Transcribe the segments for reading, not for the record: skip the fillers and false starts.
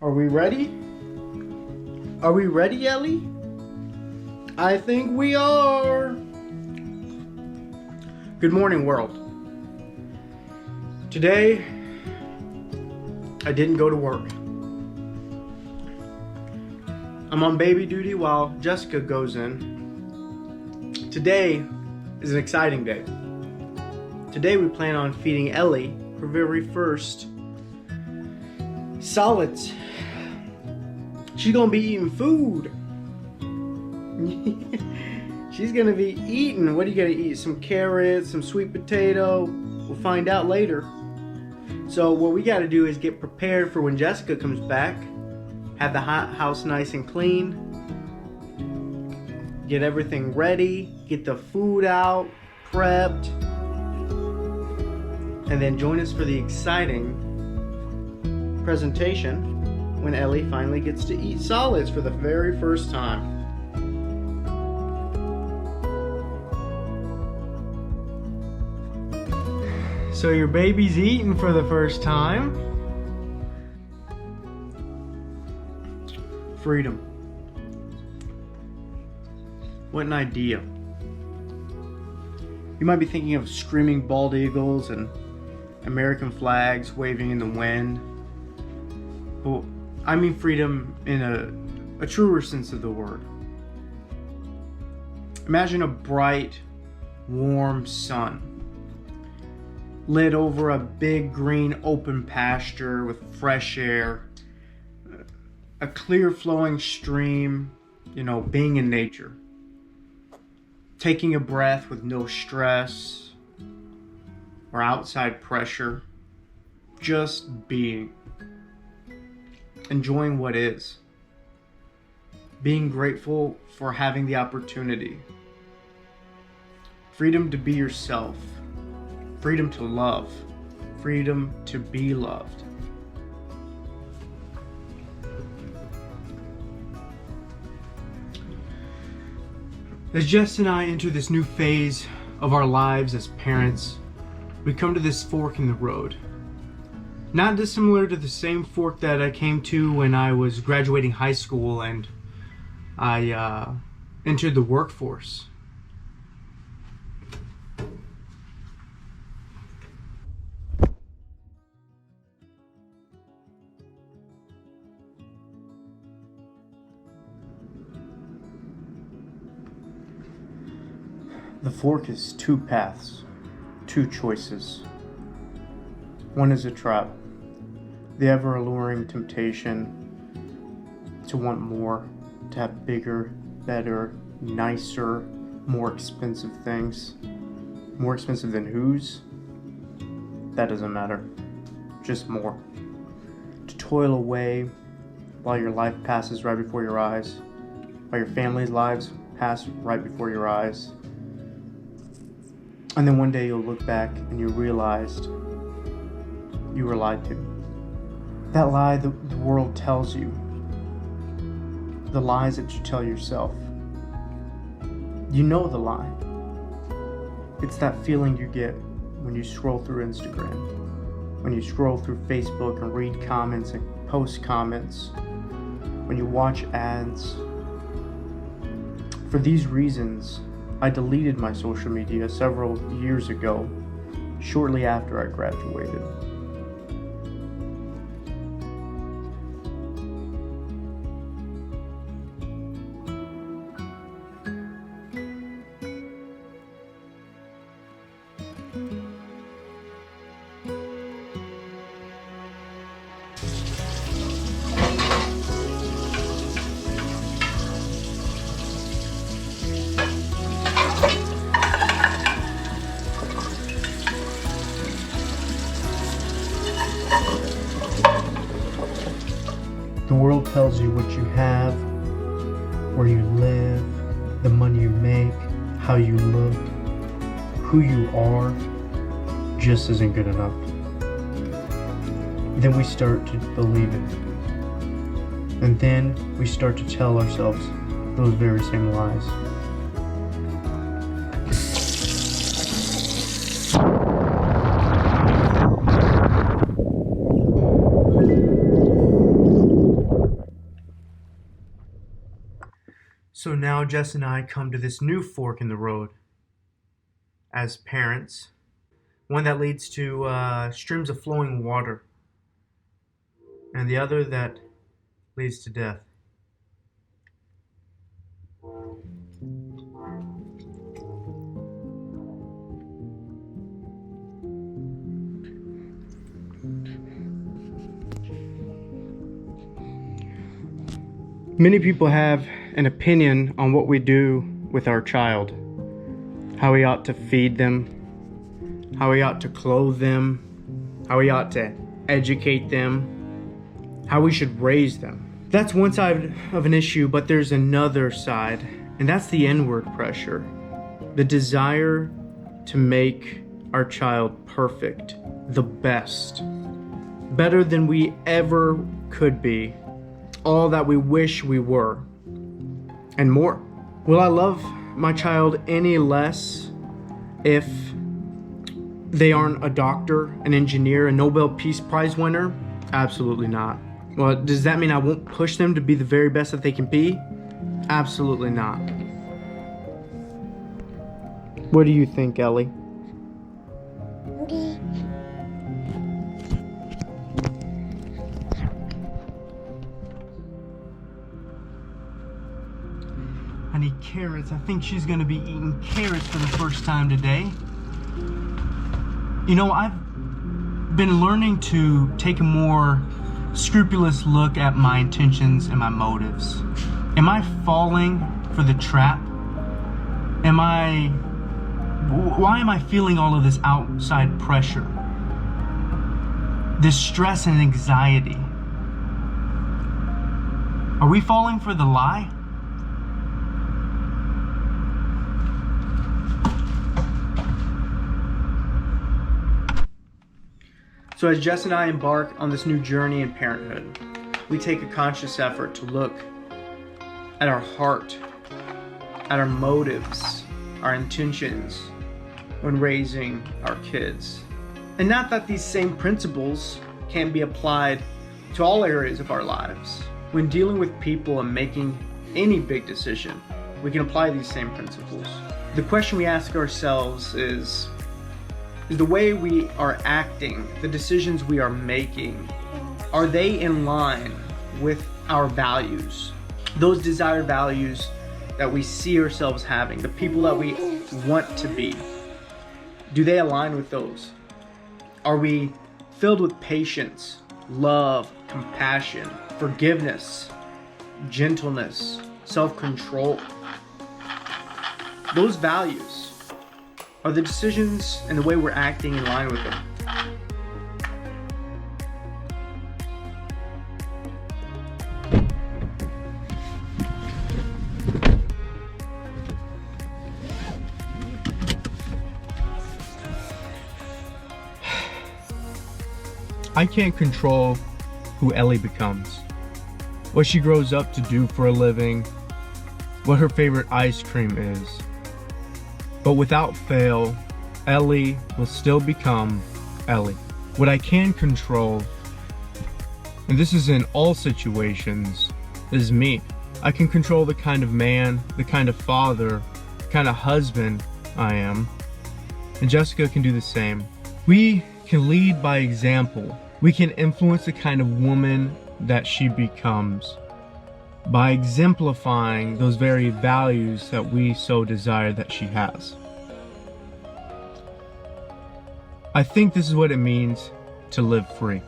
Are we ready? Are we ready, Ellie? I think we are. Good morning, world. Today, I didn't go to work. I'm on baby duty while Jessica goes in. Today is an exciting day. Today we plan on feeding Ellie her very first solids. She's gonna be eating food. She's gonna be eating. What are you gonna eat? Some carrots, some sweet potato. We'll find out later. So what we gotta do is get prepared for when Jessica comes back. Have the house nice and clean. Get everything ready. Get the food out, prepped. And then join us for the exciting presentation when Ellie finally gets to eat solids for the very first time. So your baby's eating for the first time. Freedom. What an idea. You might be thinking of screaming bald eagles and American flags waving in the wind. But I mean freedom in a truer sense of the word. Imagine a bright, warm sun lit over a big green open pasture with fresh air, a clear flowing stream, being in nature. Taking a breath with no stress or outside pressure, just being. Enjoying what is. Being grateful for having the opportunity. Freedom to be yourself. Freedom to love. Freedom to be loved. As Jess and I enter this new phase of our lives as parents, we come to this fork in the road. Not dissimilar to the same fork that I came to when I was graduating high school and I entered the workforce. The fork is two paths, two choices. One is a trap, the ever alluring temptation to want more, to have bigger, better, nicer, more expensive things. More expensive than whose? That doesn't matter, just more. To toil away while your life passes right before your eyes, while your family's lives pass right before your eyes. And then one day you'll look back and you realized you were lied to. That lie the world tells you. The lies that you tell yourself. You know the lie. It's that feeling you get when you scroll through Instagram, when you scroll through Facebook and read comments and post comments, when you watch ads. For these reasons, I deleted my social media several years ago, shortly after I graduated. The world tells you what you have, where you live, the money you make, how you look, who you are, just isn't good enough. Then we start to believe it. And then we start to tell ourselves those very same lies. So now Jess and I come to this new fork in the road as parents, one that leads to streams of flowing water, and the other that leads to death. Many people have an opinion on what we do with our child, how we ought to feed them, how we ought to clothe them, how we ought to educate them, how we should raise them. That's one side of an issue, but there's another side, and that's the inward pressure, the desire to make our child perfect, the best, better than we ever could be, all that we wish we were, and more. Will I love my child any less if they aren't a doctor, an engineer, a Nobel Peace Prize winner? Absolutely not. Well, does that mean I won't push them to be the very best that they can be? Absolutely not. What do you think, Ellie? I need carrots. I think she's gonna be eating carrots for the first time today. You know, I've been learning to take a more scrupulous look at my intentions and my motives. Am I falling for the trap? Why am I feeling all of this outside pressure? This stress and anxiety? Are we falling for the lie? So as Jess and I embark on this new journey in parenthood, we take a conscious effort to look at our heart, at our motives, our intentions when raising our kids. And not that these same principles can be applied to all areas of our lives. When dealing with people and making any big decision, we can apply these same principles. The question we ask ourselves is the way we are acting, the decisions we are making, are they in line with our values? Those desired values that we see ourselves having, the people that we want to be, do they align with those? Are we filled with patience, love, compassion, forgiveness, gentleness, self-control? Those values, are the decisions and the way we're acting in line with them? I can't control who Ellie becomes, what she grows up to do for a living, what her favorite ice cream is. But without fail, Ellie will still become Ellie. What I can control, and this is in all situations, is me. I can control the kind of man, the kind of father, the kind of husband I am. And Jessica can do the same. We can lead by example. We can influence the kind of woman that she becomes by exemplifying those very values that we so desire that she has. I think this is what it means to live free.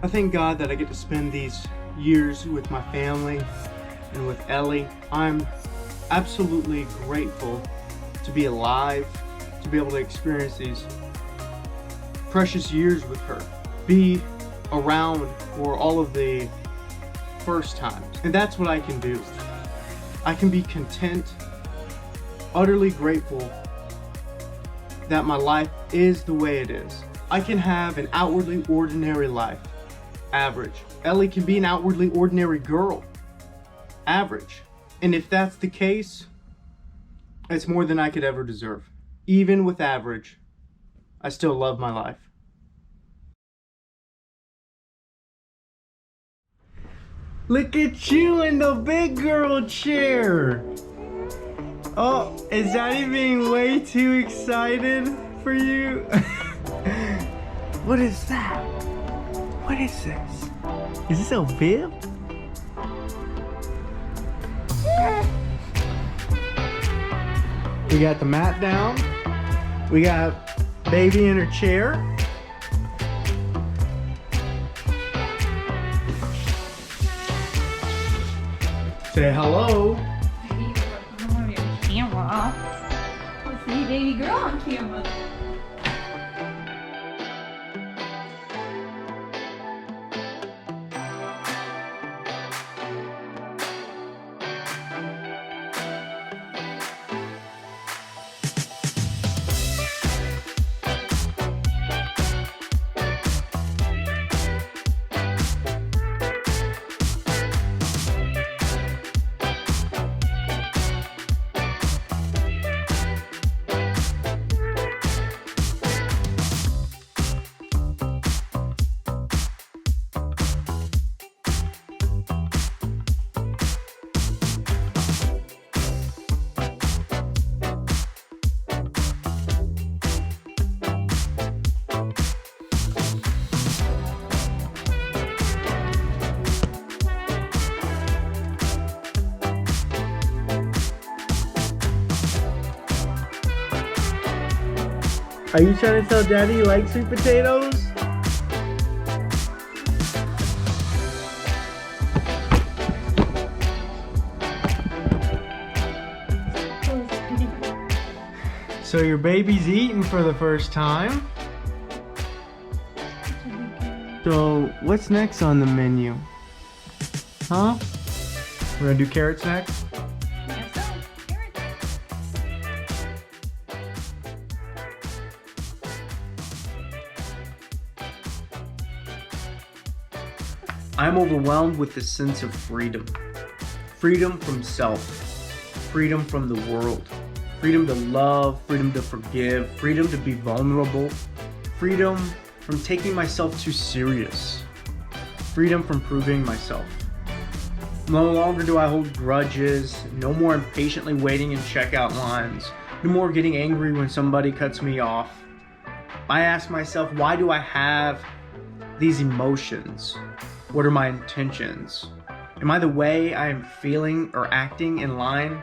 I thank God that I get to spend these years with my family and with Ellie. I'm absolutely grateful to be alive, to be able to experience these precious years with her, be around for all of the first times. And that's what I can do. I can be content utterly grateful that my life is the way it is. I can have an outwardly ordinary life. Average. Ellie can be an outwardly ordinary girl. Average. And if that's the case, it's more than I could ever deserve. Even with average, I still love my life. Look at you in the big girl chair. Oh, is Daddy being way too excited for you? What is that? What is this? Is this a bib? We got the mat down. We got baby in her chair. Say hello. Camera. Let's see baby girl on camera. Are you trying to tell Daddy you like sweet potatoes? So your baby's eating for the first time. So what's next on the menu? Huh? We're gonna do carrots next? I'm overwhelmed with the sense of freedom. Freedom from self. Freedom from the world. Freedom to love, freedom to forgive, freedom to be vulnerable. Freedom from taking myself too serious. Freedom from proving myself. No longer do I hold grudges. No more impatiently waiting in checkout lines. No more getting angry when somebody cuts me off. I ask myself, why do I have these emotions? What are my intentions? Am I the way I am feeling or acting in line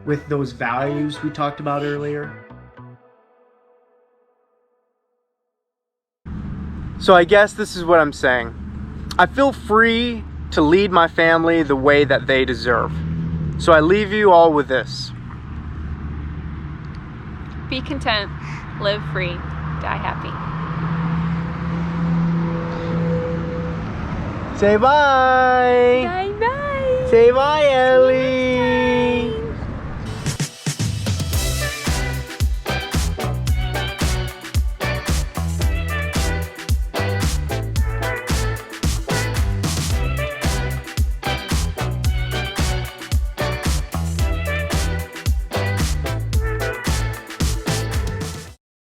with those values we talked about earlier? So I guess this is what I'm saying. I feel free to lead my family the way that they deserve. So I leave you all with this. Be content, live free, die happy. Say bye. Bye bye. Say bye, Ellie.